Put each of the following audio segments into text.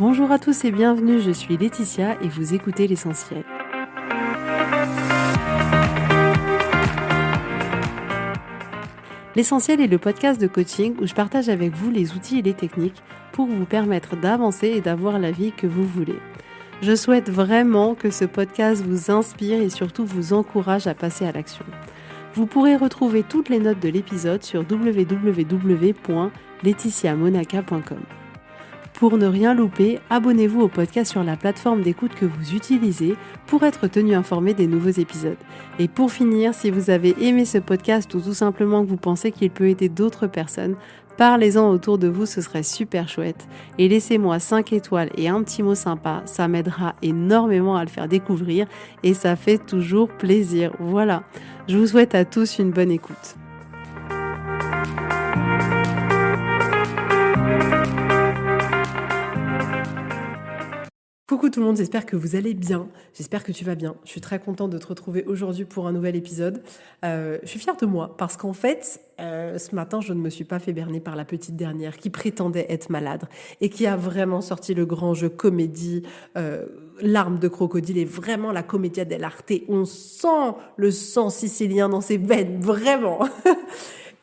Bonjour à tous et bienvenue, je suis Laetitia et vous écoutez l'essentiel. L'essentiel est le podcast de coaching où je partage avec vous les outils et les techniques pour vous permettre d'avancer et d'avoir la vie que vous voulez. Je souhaite vraiment que ce podcast vous inspire et surtout vous encourage à passer à l'action. Vous pourrez retrouver toutes les notes de l'épisode sur www.laetitiamonaca.com. Pour ne rien louper, abonnez-vous au podcast sur la plateforme d'écoute que vous utilisez pour être tenu informé des nouveaux épisodes. Et pour finir, si vous avez aimé ce podcast ou tout simplement que vous pensez qu'il peut aider d'autres personnes, parlez-en autour de vous, ce serait super chouette. Et laissez-moi 5 étoiles et un petit mot sympa, ça m'aidera énormément à le faire découvrir et ça fait toujours plaisir. Voilà, je vous souhaite à tous une bonne écoute. Coucou tout le monde, j'espère que vous allez bien, j'espère que tu vas bien. Je suis très contente de te retrouver aujourd'hui pour un nouvel épisode. Je suis fière de moi parce qu'en fait, ce matin, je ne me suis pas fait berner par la petite dernière qui prétendait être malade et qui a vraiment sorti le grand jeu comédie, larmes de crocodile et vraiment la commedia dell'arte. On sent le sang sicilien dans ses veines, vraiment.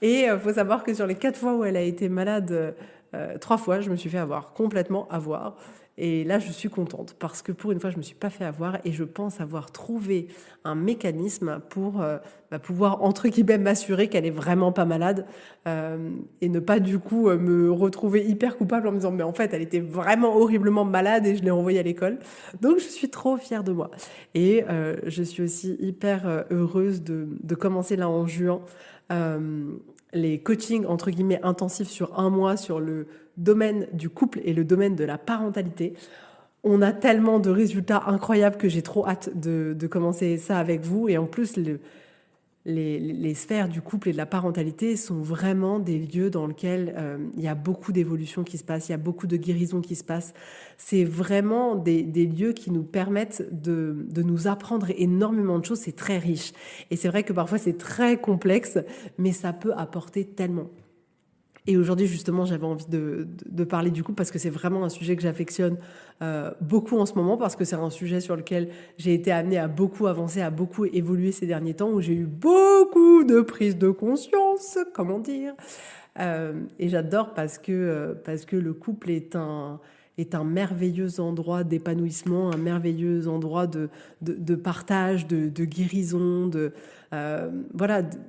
Et faut savoir que sur les 4 fois où elle a été malade, 3 fois, je me suis fait avoir, complètement avoir. Et là, je suis contente parce que pour une fois, je ne me suis pas fait avoir et je pense avoir trouvé un mécanisme pour pouvoir, entre guillemets, m'assurer qu'elle est vraiment pas malade et ne pas du coup me retrouver hyper coupable en me disant mais en fait, elle était vraiment horriblement malade et je l'ai envoyée à l'école. Donc, je suis trop fière de moi. Et je suis aussi hyper heureuse de commencer là en juin les coachings, entre guillemets, intensifs sur 1 mois sur le domaine du couple et le domaine de la parentalité. On a tellement de résultats incroyables que j'ai trop hâte de commencer ça avec vous. Et en plus, les sphères du couple et de la parentalité sont vraiment des lieux dans lesquels il y a beaucoup d'évolution qui se passe, il y a beaucoup de guérison qui se passe. C'est vraiment des lieux qui nous permettent de nous apprendre énormément de choses. C'est très riche. Et c'est vrai que parfois c'est très complexe, mais ça peut apporter tellement. Et aujourd'hui, justement, j'avais envie de parler du couple parce que c'est vraiment un sujet que j'affectionne beaucoup en ce moment parce que c'est un sujet sur lequel j'ai été amenée à beaucoup avancer, à beaucoup évoluer ces derniers temps où j'ai eu beaucoup de prise de conscience, comment dire. Et j'adore parce que le couple est un merveilleux endroit d'épanouissement, un merveilleux endroit de partage, de guérison,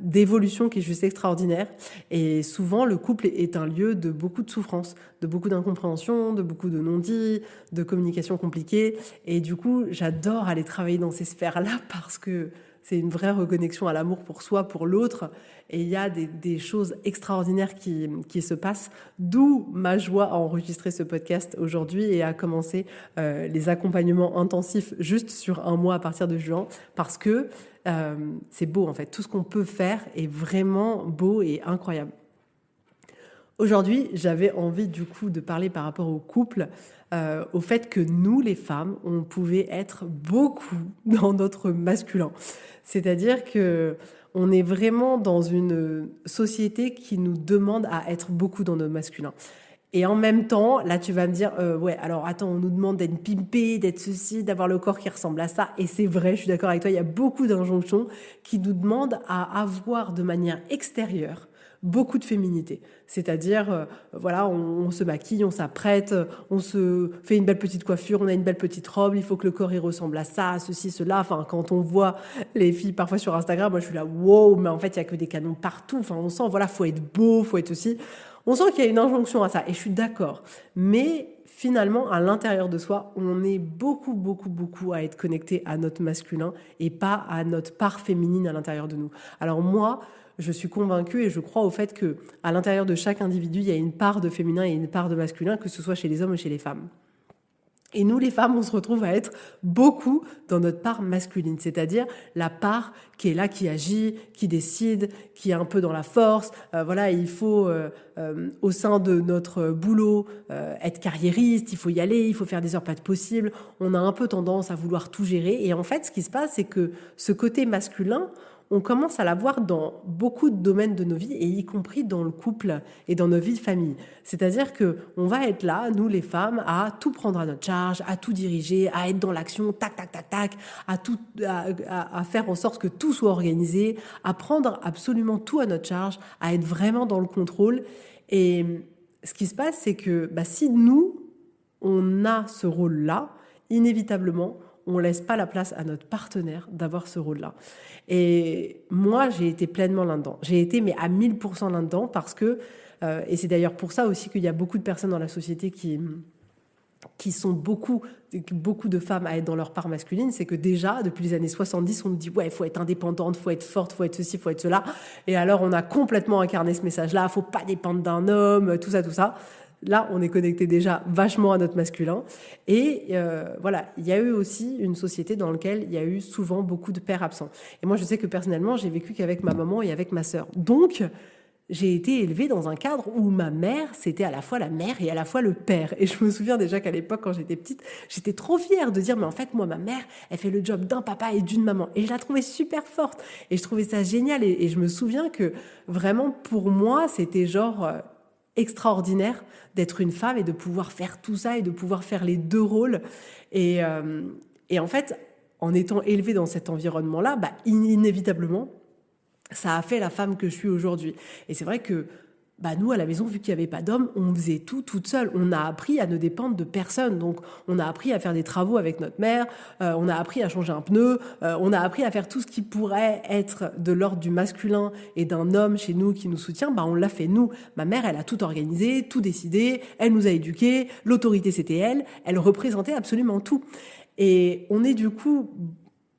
d'évolution qui est juste extraordinaire. Et souvent, le couple est un lieu de beaucoup de souffrance, de beaucoup d'incompréhension, de beaucoup de non-dits, de communication compliquée. Et du coup, j'adore aller travailler dans ces sphères-là parce que c'est une vraie reconnexion à l'amour pour soi, pour l'autre. Et il y a des choses extraordinaires qui se passent, d'où ma joie à enregistrer ce podcast aujourd'hui et à commencer les accompagnements intensifs juste sur 1 mois à partir de juin, parce que c'est beau en fait. Tout ce qu'on peut faire est vraiment beau et incroyable. Aujourd'hui, j'avais envie du coup de parler par rapport au couple, au fait que nous, les femmes, on pouvait être beaucoup dans notre masculin. C'est-à-dire que on est vraiment dans une société qui nous demande à être beaucoup dans notre masculin. Et en même temps, là, tu vas me dire, ouais, alors attends, on nous demande d'être pimpé, d'être ceci, d'avoir le corps qui ressemble à ça. Et c'est vrai, je suis d'accord avec toi, il y a beaucoup d'injonctions qui nous demandent à avoir de manière extérieure beaucoup de féminité. C'est-à-dire, voilà, on se maquille, on s'apprête, on se fait une belle petite coiffure, on a une belle petite robe, il faut que le corps il ressemble à ça, à ceci, cela. Enfin, quand on voit les filles parfois sur Instagram, moi je suis là, wow, mais en fait, il n'y a que des canons partout. Enfin, on sent, voilà, faut être beau, faut être aussi. On sent qu'il y a une injonction à ça, et je suis d'accord. Mais finalement, à l'intérieur de soi, on est beaucoup, beaucoup, beaucoup à être connecté à notre masculin et pas à notre part féminine à l'intérieur de nous. Alors moi, je suis convaincue et je crois au fait que à l'intérieur de chaque individu, il y a une part de féminin et une part de masculin, que ce soit chez les hommes ou chez les femmes. Et nous, les femmes, on se retrouve à être beaucoup dans notre part masculine, c'est-à-dire la part qui est là, qui agit, qui décide, qui est un peu dans la force. Voilà, il faut, au sein de notre boulot, être carriériste, il faut y aller, il faut faire des heures pas possibles. On a un peu tendance à vouloir tout gérer. Et en fait, ce qui se passe, c'est que ce côté masculin, on commence à la voir dans beaucoup de domaines de nos vies, et y compris dans le couple et dans nos vies de famille. C'est-à-dire que on va être là, nous les femmes, à tout prendre à notre charge, à tout diriger, à être dans l'action, tac, tac, tac, tac, à faire en sorte que tout soit organisé, à prendre absolument tout à notre charge, à être vraiment dans le contrôle. Et ce qui se passe, c'est que si nous, on a ce rôle-là, inévitablement, on ne laisse pas la place à notre partenaire d'avoir ce rôle-là. Et moi, j'ai été pleinement là-dedans. J'ai été mais à 1000% là-dedans parce que, et c'est d'ailleurs pour ça aussi qu'il y a beaucoup de personnes dans la société qui sont beaucoup de femmes à être dans leur part masculine, c'est que déjà, depuis les années 70, on nous dit « ouais, il faut être indépendante, il faut être forte, il faut être ceci, il faut être cela ». Et alors, on a complètement incarné ce message-là, il ne faut pas dépendre d'un homme, tout ça, tout ça. Là, on est connecté déjà vachement à notre masculin. Et voilà, il y a eu aussi une société dans laquelle il y a eu souvent beaucoup de pères absents. Et moi, je sais que personnellement, j'ai vécu qu'avec ma maman et avec ma sœur. Donc, j'ai été élevée dans un cadre où ma mère, c'était à la fois la mère et à la fois le père. Et je me souviens déjà qu'à l'époque, quand j'étais petite, j'étais trop fière de dire, mais en fait, moi, ma mère, elle fait le job d'un papa et d'une maman. Et je la trouvais super forte. Et je trouvais ça génial. Et je me souviens que vraiment, pour moi, c'était genre extraordinaire d'être une femme et de pouvoir faire tout ça et de pouvoir faire les deux rôles. Et en fait, en étant élevée dans cet environnement-là, inévitablement, ça a fait la femme que je suis aujourd'hui. Et c'est vrai que nous, à la maison, vu qu'il n'y avait pas d'hommes, on faisait tout toute seule. On a appris à ne dépendre de personne. Donc, on a appris à faire des travaux avec notre mère, on a appris à changer un pneu, on a appris à faire tout ce qui pourrait être de l'ordre du masculin et d'un homme chez nous qui nous soutient. On l'a fait nous. Ma mère, elle a tout organisé, tout décidé, elle nous a éduqués, l'autorité, c'était elle représentait absolument tout. Et on est du coup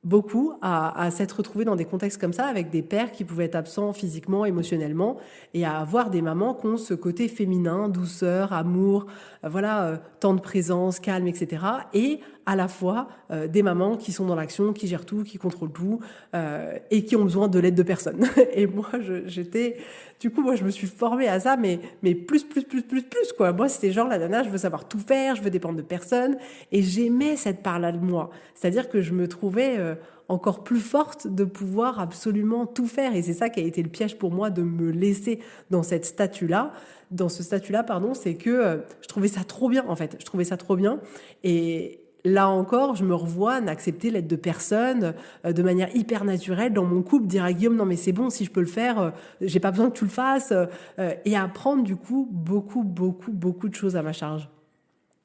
beaucoup à s'être retrouvés dans des contextes comme ça avec des pères qui pouvaient être absents physiquement, émotionnellement, et à avoir des mamans qui ont ce côté féminin, douceur, amour, temps de présence, calme, etc. Et à la fois des mamans qui sont dans l'action, qui gèrent tout, qui contrôlent tout, et qui ont besoin de l'aide de personne. Et moi, je me suis formée à ça, mais plus, quoi. Moi, c'était genre, la nana, je veux savoir tout faire, je veux dépendre de personne, et j'aimais cette part-là de moi. C'est-à-dire que je me trouvais encore plus forte de pouvoir absolument tout faire. Et c'est ça qui a été le piège pour moi de me laisser dans cette statut-là. Dans ce statut-là, c'est que je trouvais ça trop bien, en fait. Je trouvais ça trop bien. Et là encore, je me revois n'accepter l'aide de personne de manière hyper naturelle dans mon couple, dire à Guillaume, non mais c'est bon, si je peux le faire, j'ai pas besoin que tu le fasses. Et apprendre du coup beaucoup de choses à ma charge.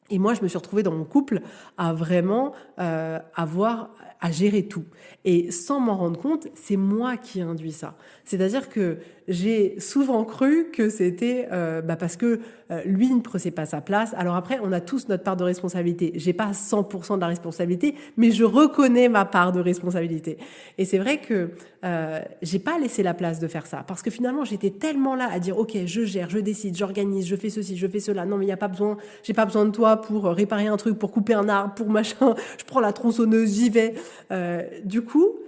Et moi, je me suis retrouvée dans mon couple à vraiment avoir à gérer tout. Et sans m'en rendre compte, c'est moi qui ai induit ça. C'est-à-dire que j'ai souvent cru que c'était parce que lui ne prenait pas sa place. Alors après, on a tous notre part de responsabilité. J'ai pas 100% de la responsabilité, mais je reconnais ma part de responsabilité. Et c'est vrai que j'ai pas laissé la place de faire ça. Parce que finalement, j'étais tellement là à dire, ok, je gère, je décide, j'organise, je fais ceci, je fais cela. Non, mais il n'y a pas besoin, j'ai pas besoin de toi pour réparer un truc, pour couper un arbre, pour machin. Je prends la tronçonneuse, j'y vais. Du coup,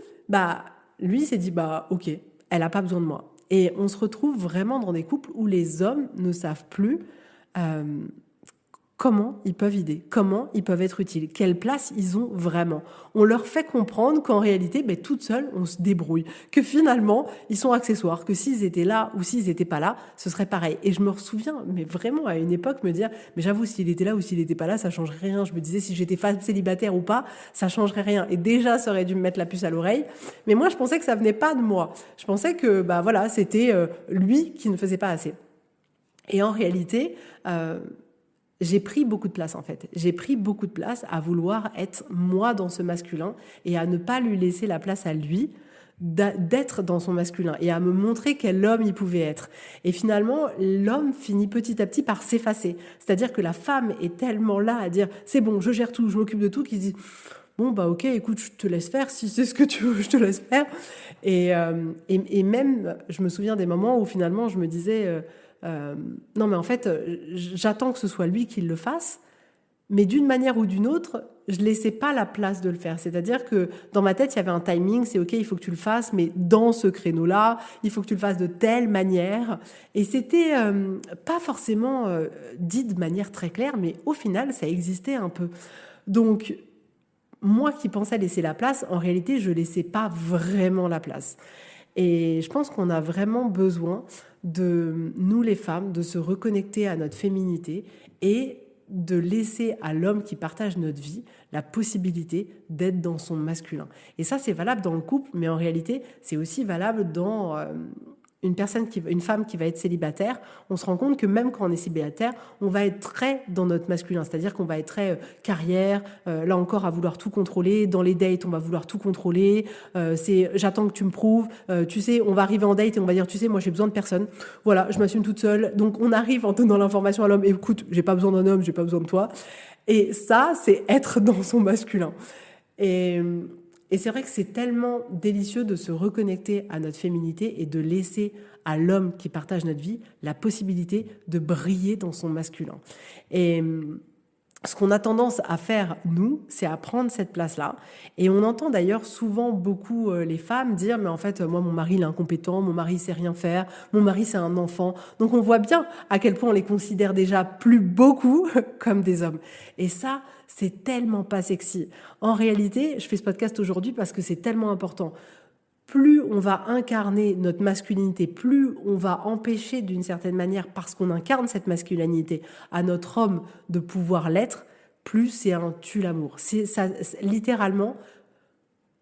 lui s'est dit, ok, elle a pas besoin de moi. Et on se retrouve vraiment dans des couples où les hommes ne savent plus comment ils peuvent aider, comment ils peuvent être utiles, quelle place ils ont vraiment. On leur fait comprendre qu'en réalité, toute seule, on se débrouille, que finalement, ils sont accessoires, que s'ils étaient là ou s'ils n'étaient pas là, ce serait pareil. Et je me souviens, mais vraiment à une époque, me dire, mais j'avoue, s'il était là ou s'il n'était pas là, ça changerait rien. Je me disais, si j'étais femme célibataire ou pas, ça changerait rien. Et déjà, ça aurait dû me mettre la puce à l'oreille. Mais moi, je pensais que ça venait pas de moi. Je pensais que, c'était lui qui ne faisait pas assez. Et en réalité, j'ai pris beaucoup de place en fait. J'ai pris beaucoup de place à vouloir être moi dans ce masculin et à ne pas lui laisser la place à lui d'être dans son masculin et à me montrer quel homme il pouvait être. Et finalement, l'homme finit petit à petit par s'effacer. C'est-à-dire que la femme est tellement là à dire « c'est bon, je gère tout, je m'occupe de tout » qu'il dit « bon, ok, écoute, je te laisse faire, si c'est ce que tu veux, je te laisse faire. » Et même, je me souviens des moments où finalement, je me disais non mais en fait j'attends que ce soit lui qui le fasse, mais d'une manière ou d'une autre je laissais pas la place de le faire. C'est-à-dire que dans ma tête il y avait un timing, c'est ok, il faut que tu le fasses, mais dans ce créneau là il faut que tu le fasses de telle manière, et c'était pas forcément dit de manière très claire, mais au final ça existait un peu. Donc moi qui pensais laisser la place, en réalité, je laissais pas vraiment la place. Et je pense qu'on a vraiment besoin de, nous les femmes, de se reconnecter à notre féminité et de laisser à l'homme qui partage notre vie la possibilité d'être dans son masculin. Et ça, c'est valable dans le couple, mais en réalité, c'est aussi valable dans une femme qui va être célibataire. On se rend compte que même quand on est célibataire, on va être très dans notre masculin, c'est-à-dire qu'on va être très carrière, là encore à vouloir tout contrôler. Dans les dates, on va vouloir tout contrôler. C'est j'attends que tu me prouves. Tu sais, on va arriver en date et on va dire, tu sais, moi j'ai besoin de personne. Voilà, je m'assume toute seule. Donc on arrive en donnant l'information à l'homme. Écoute, j'ai pas besoin d'un homme, j'ai pas besoin de toi. Et ça, c'est être dans son masculin. Et, et c'est vrai que c'est tellement délicieux de se reconnecter à notre féminité et de laisser à l'homme qui partage notre vie la possibilité de briller dans son masculin. Et ce qu'on a tendance à faire, nous, c'est à prendre cette place-là. Et on entend d'ailleurs souvent beaucoup les femmes dire, mais en fait, moi, mon mari, il est incompétent, mon mari, il sait rien faire, mon mari, c'est un enfant. Donc on voit bien à quel point on les considère déjà plus beaucoup comme des hommes. Et ça, c'est tellement pas sexy. En réalité, je fais ce podcast aujourd'hui parce que c'est tellement important. Plus on va incarner notre masculinité, plus on va empêcher d'une certaine manière, parce qu'on incarne cette masculinité, à notre homme de pouvoir l'être, plus c'est un tue l'amour. Littéralement,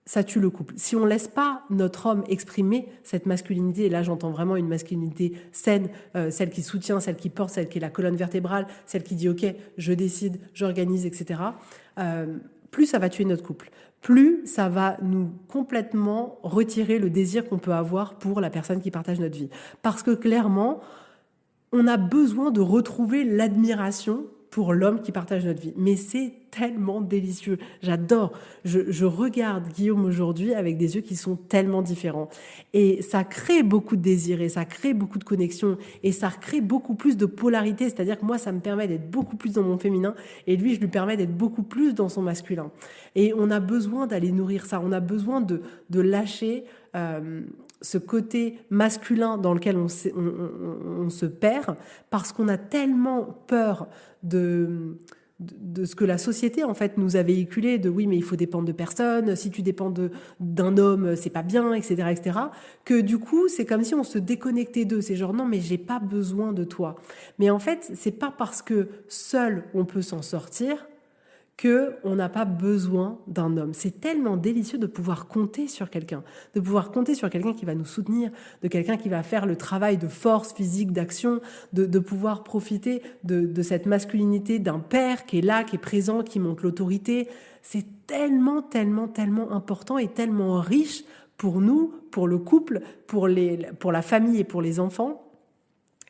ça tue le couple. Si on laisse pas notre homme exprimer cette masculinité, et là j'entends vraiment une masculinité saine, celle qui soutient, celle qui porte, celle qui est la colonne vertébrale, celle qui dit ok, je décide, j'organise, etc., plus ça va tuer notre couple. Plus ça va nous complètement retirer le désir qu'on peut avoir pour la personne qui partage notre vie. Parce que clairement, on a besoin de retrouver l'admiration pour l'homme qui partage notre vie. Mais c'est tellement délicieux. J'adore. Je regarde Guillaume aujourd'hui avec des yeux qui sont tellement différents. Et ça crée beaucoup de désir et ça crée beaucoup de connexion et ça crée beaucoup plus de polarité. C'est-à-dire que moi, ça me permet d'être beaucoup plus dans mon féminin et lui, je lui permets d'être beaucoup plus dans son masculin. Et on a besoin d'aller nourrir ça. On a besoin de lâcher ce côté masculin dans lequel on se perd parce qu'on a tellement peur de ce que la société en fait nous a véhiculé, de oui mais il faut dépendre de personne, si tu dépends d'un homme c'est pas bien, etc., que du coup c'est comme si on se déconnectait d'eux. C'est genre non mais j'ai pas besoin de toi. Mais en fait c'est pas parce que seul on peut s'en sortir qu'on n'a pas besoin d'un homme. C'est tellement délicieux de pouvoir compter sur quelqu'un, de pouvoir compter sur quelqu'un qui va nous soutenir, de quelqu'un qui va faire le travail de force physique, d'action, de pouvoir profiter de cette masculinité d'un père qui est là, qui est présent, qui montre l'autorité. C'est tellement, tellement, tellement important et tellement riche pour nous, pour le couple, pour la famille et pour les enfants.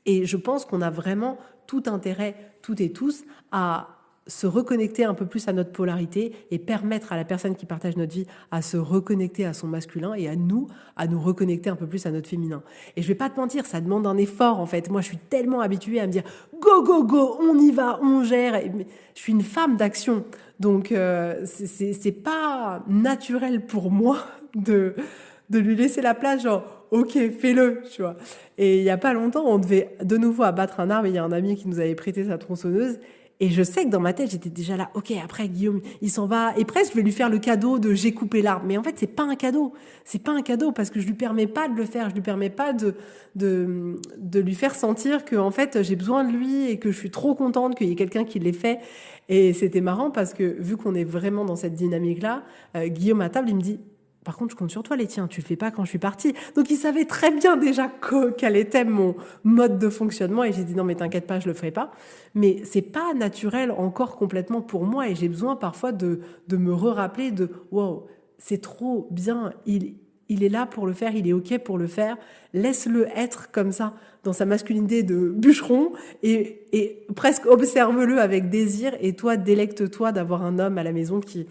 Et je pense qu'on a vraiment tout intérêt, toutes et tous, à se reconnecter un peu plus à notre polarité et permettre à la personne qui partage notre vie à se reconnecter à son masculin et à nous reconnecter un peu plus à notre féminin. Et je vais pas te mentir, ça demande un effort en fait. Moi, je suis tellement habituée à me dire go, go, go, on y va, on gère. Je suis une femme d'action. Donc, c'est pas naturel pour moi de lui laisser la place, genre, ok, fais-le, tu vois. Et il y a pas longtemps, on devait de nouveau abattre un arbre et il y a un ami qui nous avait prêté sa tronçonneuse. Et je sais que dans ma tête, j'étais déjà là, ok, après Guillaume, il s'en va, et presque je vais lui faire le cadeau de j'ai coupé l'arbre. Mais en fait, c'est pas un cadeau. C'est pas un cadeau parce que je lui permets pas de le faire. Je lui permets pas de lui faire sentir que, en fait, j'ai besoin de lui et que je suis trop contente qu'il y ait quelqu'un qui l'ait fait. Et c'était marrant parce que, vu qu'on est vraiment dans cette dynamique-là, Guillaume à table, il me dit, par contre, je compte sur toi, les tiens, tu le fais pas quand je suis partie. Donc, il savait très bien déjà quel était mon mode de fonctionnement. Et j'ai dit, non, mais t'inquiète pas, je le ferai pas. Mais c'est pas naturel encore complètement pour moi. Et j'ai besoin parfois de me rappeler de, wow, c'est trop bien. Il est là pour le faire, il est OK pour le faire. Laisse-le être comme ça, dans sa masculinité de bûcheron. Et presque observe-le avec désir. Et toi, délecte-toi d'avoir un homme à la maison qui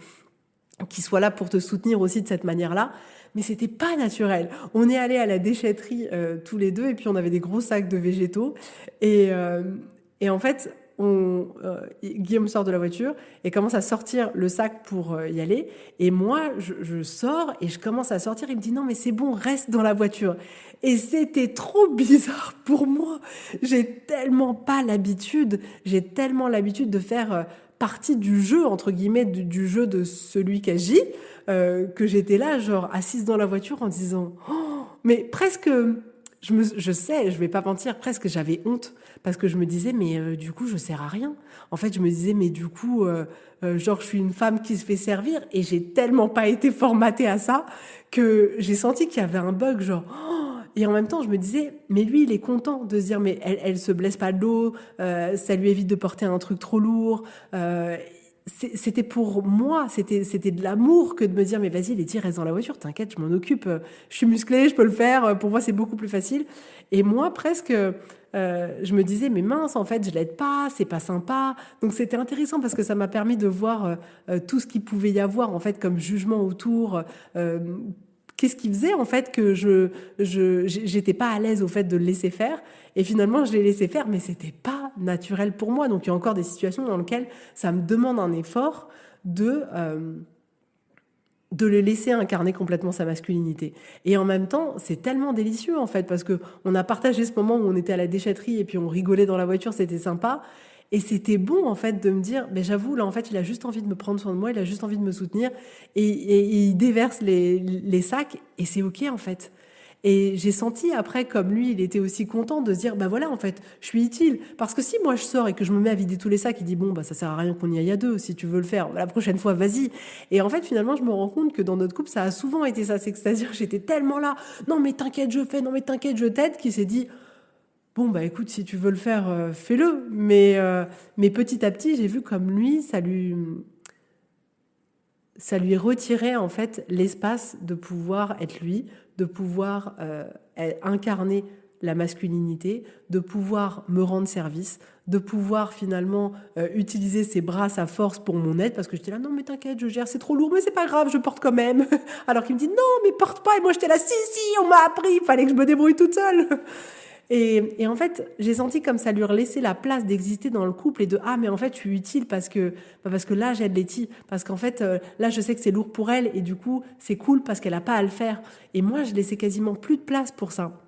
soit là pour te soutenir aussi de cette manière-là. Mais c'était pas naturel. On est allé à la déchetterie tous les deux et puis on avait des gros sacs de végétaux. Et en fait, Guillaume sort de la voiture et commence à sortir le sac pour y aller. Et moi, je sors et je commence à sortir. Il me dit non, mais c'est bon, reste dans la voiture. Et c'était trop bizarre pour moi. J'ai tellement l'habitude de faire partie du jeu, entre guillemets, du jeu de celui qui agit, que j'étais là, genre assise dans la voiture en disant, oh, mais presque, je sais, je vais pas mentir, presque j'avais honte parce que je me disais, mais du coup, je sers à rien. En fait, je me disais, mais du coup, genre, je suis une femme qui se fait servir et j'ai tellement pas été formatée à ça que j'ai senti qu'il y avait un bug, genre, oh. Et en même temps, je me disais, mais lui, il est content de se dire, mais elle se blesse pas de l'eau, ça lui évite de porter un truc trop lourd. C'était pour moi, c'était de l'amour que de me dire, mais vas-y, Letty, reste dans la voiture, t'inquiète, je m'en occupe, je suis musclée, je peux le faire, pour moi, c'est beaucoup plus facile. Et moi, presque, je me disais, mais mince, en fait, je l'aide pas, c'est pas sympa. Donc, c'était intéressant parce que ça m'a permis de voir tout ce qu'il pouvait y avoir, en fait, comme jugement autour. Qu'est-ce qui faisait en fait que j'étais pas à l'aise au fait de le laisser faire, et finalement je l'ai laissé faire, mais c'était pas naturel pour moi. Donc il y a encore des situations dans lesquelles ça me demande un effort de le laisser incarner complètement sa masculinité. Et en même temps, c'est tellement délicieux en fait, parce que on a partagé ce moment où on était à la déchetterie et puis on rigolait dans la voiture, c'était sympa. Et c'était bon en fait de me dire, mais j'avoue, là en fait, il a juste envie de me prendre soin de moi, il a juste envie de me soutenir, et il déverse les sacs, et c'est ok en fait. Et j'ai senti après, comme lui, il était aussi content de se dire, bah voilà, en fait, je suis utile. Parce que si moi je sors et que je me mets à vider tous les sacs, il dit, bon, bah ça sert à rien qu'on y aille à deux, si tu veux le faire, la prochaine fois, vas-y. Et en fait, finalement, je me rends compte que dans notre couple, ça a souvent été ça, c'est-à-dire j'étais tellement là, non mais t'inquiète, je fais, non mais t'inquiète, je t'aide, qu'il s'est dit, bon, bah écoute, si tu veux le faire, fais-le. Mais petit à petit, j'ai vu comme lui, ça lui retirait en fait l'espace de pouvoir être lui, de pouvoir incarner la masculinité, de pouvoir me rendre service, de pouvoir finalement utiliser ses bras, sa force pour mon aide, parce que j'étais là, non mais t'inquiète, je gère, c'est trop lourd, mais c'est pas grave, je porte quand même. Alors qu'il me dit, non mais porte pas, et moi j'étais là, si, on m'a appris, il fallait que je me débrouille toute seule. Et en fait, j'ai senti comme ça lui laisser la place d'exister dans le couple et de ah mais en fait je suis utile parce que là j'aide Letty, parce qu'en fait là je sais que c'est lourd pour elle et du coup c'est cool parce qu'elle a pas à le faire. Et moi je laissais quasiment plus de place pour ça.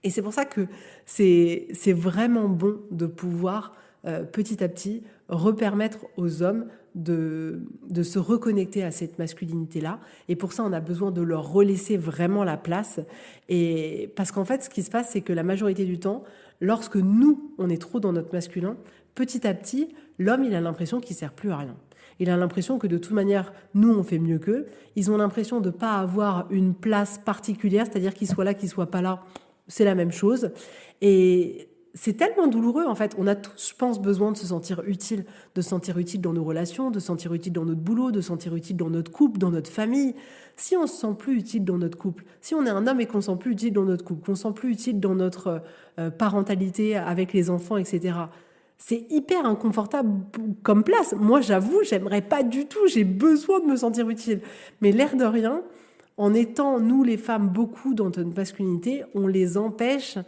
Et c'est pour ça que c'est vraiment bon de pouvoir petit à petit repermettre aux hommes de se reconnecter à cette masculinité-là. Et pour ça, on a besoin de leur relaisser vraiment la place. Et parce qu'en fait, ce qui se passe, c'est que la majorité du temps, lorsque nous, on est trop dans notre masculin, petit à petit, l'homme, il a l'impression qu'il sert plus à rien. Il a l'impression que de toute manière, nous, on fait mieux qu'eux. Ils ont l'impression de ne pas avoir une place particulière, c'est-à-dire qu'ils soient là, qu'ils soient pas là, c'est la même chose. Et c'est tellement douloureux, en fait. On a tous, je pense, besoin de se sentir utile dans nos relations, de se sentir utile dans notre boulot, de se sentir utile dans notre couple, dans notre famille. Si on se sent plus utile dans notre couple, si on est un homme et qu'on se sent plus utile dans notre couple, qu'on se sent plus utile dans notre parentalité avec les enfants, etc., c'est hyper inconfortable comme place. Moi, j'avoue, j'aimerais pas du tout, j'ai besoin de me sentir utile. Mais l'air de rien, en étant, nous les femmes, beaucoup dans notre masculinité, on les empêche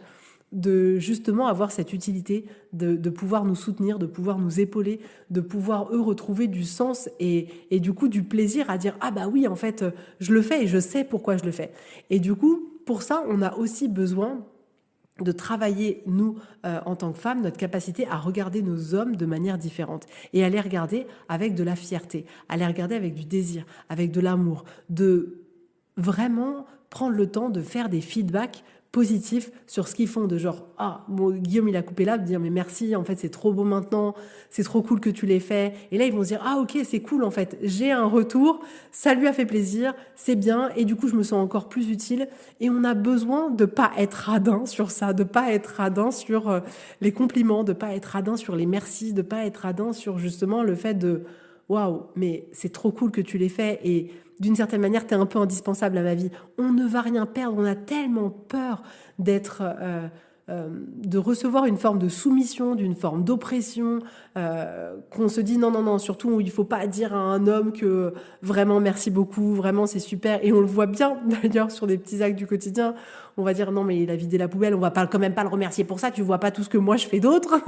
de justement avoir cette utilité, de pouvoir nous soutenir, de pouvoir nous épauler, de pouvoir eux retrouver du sens et du coup du plaisir à dire ah bah oui en fait je le fais et je sais pourquoi je le fais. Et du coup pour ça on a aussi besoin de travailler, nous, en tant que femmes, notre capacité à regarder nos hommes de manière différente et à les regarder avec de la fierté, à les regarder avec du désir, avec de l'amour, de vraiment prendre le temps de faire des feedbacks positifs sur ce qu'ils font, de genre ah bon, Guillaume il a coupé là, de dire mais merci en fait c'est trop beau maintenant, c'est trop cool que tu l'aies fait, et là ils vont se dire ah ok c'est cool en fait, j'ai un retour, ça lui a fait plaisir, c'est bien et du coup je me sens encore plus utile. Et on a besoin de pas être radin sur ça, de pas être radin sur les compliments, de pas être radin sur les merci, de pas être radin sur justement le fait de waouh mais c'est trop cool que tu l'aies fait et d'une certaine manière, tu es un peu indispensable à ma vie. On ne va rien perdre. On a tellement peur de recevoir une forme de soumission, d'une forme d'oppression, qu'on se dit non, surtout il ne faut pas dire à un homme que vraiment merci beaucoup, vraiment c'est super. Et on le voit bien d'ailleurs sur des petits actes du quotidien. On va dire non mais il a vidé la poubelle, on va pas, quand même pas le remercier pour ça, tu vois pas tout ce que moi je fais d'autre.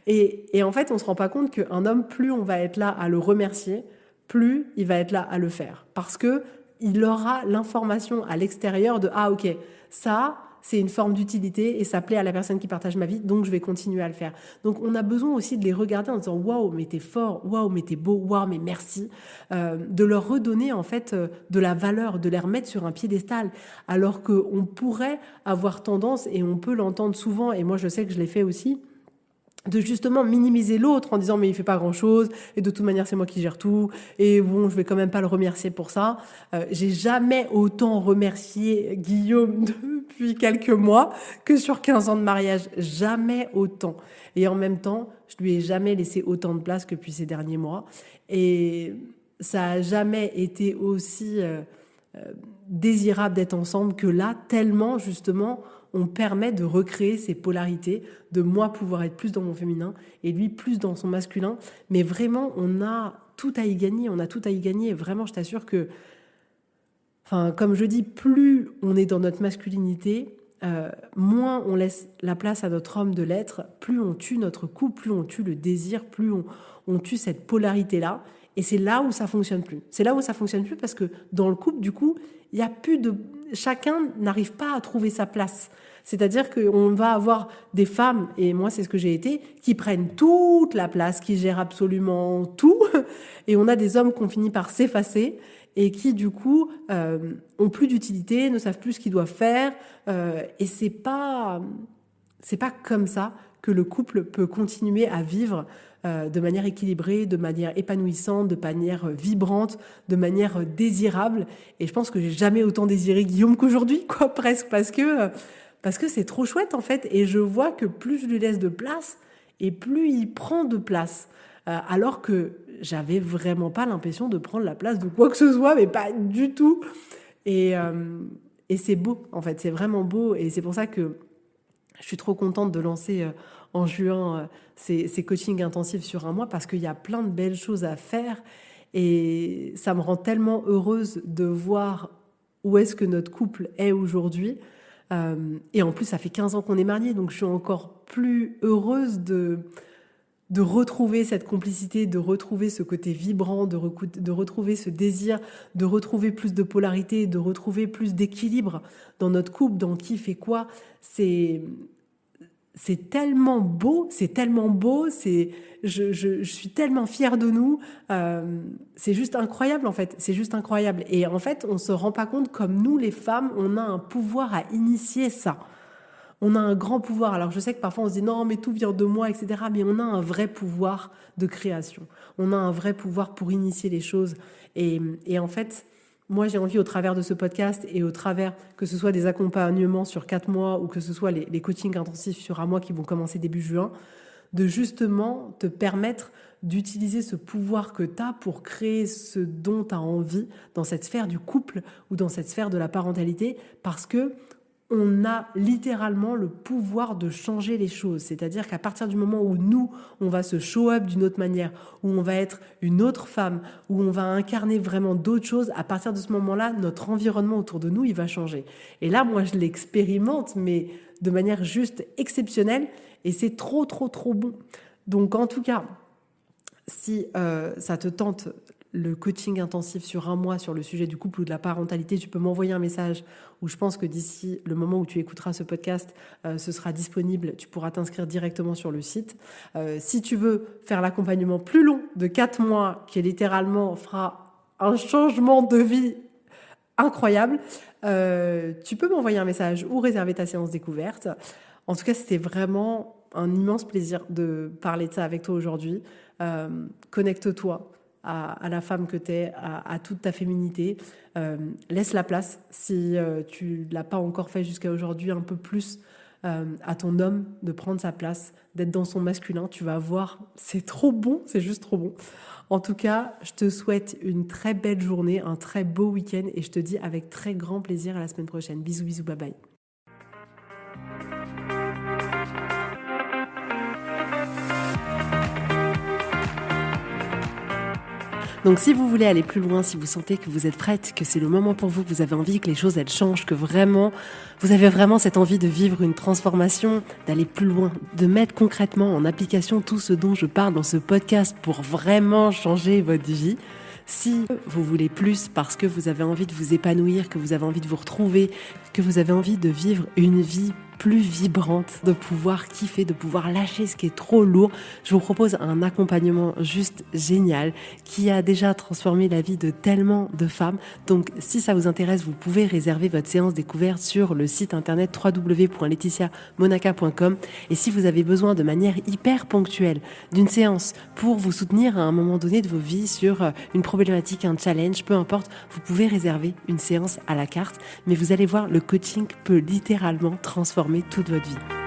Et en fait, on se rend pas compte qu'un homme, plus on va être là à le remercier, plus il va être là à le faire. Parce que il aura l'information à l'extérieur de ah ok, ça c'est une forme d'utilité et ça plaît à la personne qui partage ma vie, donc je vais continuer à le faire. Donc on a besoin aussi de les regarder en disant waouh mais t'es fort, waouh mais t'es beau, waouh mais merci, de leur redonner en fait de la valeur, de les remettre sur un piédestal, alors qu'on pourrait avoir tendance, et on peut l'entendre souvent, et moi je sais que je l'ai fait aussi, de justement minimiser l'autre en disant mais il fait pas grand chose et de toute manière c'est moi qui gère tout et bon je vais quand même pas le remercier pour ça. J'ai jamais autant remercié Guillaume depuis quelques mois que sur 15 ans de mariage, jamais autant. Et en même temps je lui ai jamais laissé autant de place que depuis ces derniers mois, et ça a jamais été aussi désirable d'être ensemble que là, tellement justement on permet de recréer ces polarités, de moi pouvoir être plus dans mon féminin et lui plus dans son masculin. Mais vraiment, on a tout à y gagner, on a tout à y gagner. Et vraiment, je t'assure que, enfin, comme je dis, plus on est dans notre masculinité, moins on laisse la place à notre homme de l'être, plus on tue notre couple, plus on tue le désir, plus on tue cette polarité-là. Et c'est là où ça fonctionne plus. C'est là où ça fonctionne plus parce que dans le couple, du coup, il y a plus de... Chacun n'arrive pas à trouver sa place. C'est-à-dire qu'on va avoir des femmes, et moi c'est ce que j'ai été, qui prennent toute la place, qui gèrent absolument tout. Et on a des hommes qui ont fini par s'effacer et qui du coup ont plus d'utilité, ne savent plus ce qu'ils doivent faire. Et c'est pas comme ça que le couple peut continuer à vivre de manière équilibrée, de manière épanouissante, de manière vibrante, de manière désirable. Et je pense que j'ai jamais autant désiré Guillaume qu'aujourd'hui, quoi, presque, parce que c'est trop chouette en fait. Et je vois que plus je lui laisse de place, et plus il prend de place. Alors que j'avais vraiment pas l'impression de prendre la place de quoi que ce soit, mais pas du tout. Et, et c'est beau, en fait, c'est vraiment beau. Et c'est pour ça que je suis trop contente de lancer en juin ces coachings intensifs sur un mois, parce qu'il y a plein de belles choses à faire et ça me rend tellement heureuse de voir où est-ce que notre couple est aujourd'hui. Et en plus, ça fait 15 ans qu'on est mariés, donc je suis encore plus heureuse de retrouver cette complicité, de retrouver ce côté vibrant, de retrouver ce désir, de retrouver plus de polarité, de retrouver plus d'équilibre dans notre couple, dans qui fait quoi. C'est tellement beau, je suis tellement fière de nous. C'est juste incroyable en fait, c'est juste incroyable. Et en fait, on se rend pas compte comme nous les femmes, on a un pouvoir à initier ça. On a un grand pouvoir. Alors je sais que parfois on se dit non mais tout vient de moi, etc. Mais on a un vrai pouvoir de création. On a un vrai pouvoir pour initier les choses. Et en fait, moi j'ai envie au travers de ce podcast et au travers que ce soit des accompagnements sur 4 mois ou que ce soit les coachings intensifs sur un mois qui vont commencer début juin, de justement te permettre d'utiliser ce pouvoir que tu as pour créer ce dont tu as envie dans cette sphère du couple ou dans cette sphère de la parentalité, parce que on a littéralement le pouvoir de changer les choses. C'est-à-dire qu'à partir du moment où nous, on va se show up d'une autre manière, où on va être une autre femme, où on va incarner vraiment d'autres choses, à partir de ce moment-là, notre environnement autour de nous, il va changer. Et là, moi, je l'expérimente, mais de manière juste exceptionnelle, et c'est trop, trop, trop bon. Donc, en tout cas, si ça te tente, le coaching intensif sur un mois sur le sujet du couple ou de la parentalité, tu peux m'envoyer un message où je pense que d'ici le moment où tu écouteras ce podcast, ce sera disponible. Tu pourras t'inscrire directement sur le site. Si tu veux faire l'accompagnement plus long de 4 mois, qui littéralement fera un changement de vie incroyable, tu peux m'envoyer un message ou réserver ta séance découverte. En tout cas, c'était vraiment un immense plaisir de parler de ça avec toi aujourd'hui. Connecte-toi à la femme que tu es, à toute ta féminité. Laisse la place, si tu ne l'as pas encore fait jusqu'à aujourd'hui, un peu plus à ton homme de prendre sa place, d'être dans son masculin. Tu vas voir, c'est trop bon, c'est juste trop bon. En tout cas, je te souhaite une très belle journée, un très beau week-end et je te dis avec très grand plaisir à la semaine prochaine. Bisous, bisous, bye bye. Donc si vous voulez aller plus loin, si vous sentez que vous êtes prête, que c'est le moment pour vous, que vous avez envie que les choses elles changent, que vraiment vous avez vraiment cette envie de vivre une transformation, d'aller plus loin, de mettre concrètement en application tout ce dont je parle dans ce podcast pour vraiment changer votre vie. Si vous voulez plus parce que vous avez envie de vous épanouir, que vous avez envie de vous retrouver, que vous avez envie de vivre une vie plus vibrante, de pouvoir kiffer, de pouvoir lâcher ce qui est trop lourd, je vous propose un accompagnement juste génial qui a déjà transformé la vie de tellement de femmes. Donc si ça vous intéresse, vous pouvez réserver votre séance découverte sur le site internet www.laetitiamonaca.com. Et si vous avez besoin de manière hyper ponctuelle d'une séance pour vous soutenir à un moment donné de vos vies sur une problématique, un challenge, peu importe, vous pouvez réserver une séance à la carte. Mais vous allez voir, le coaching peut littéralement transformer toute votre vie.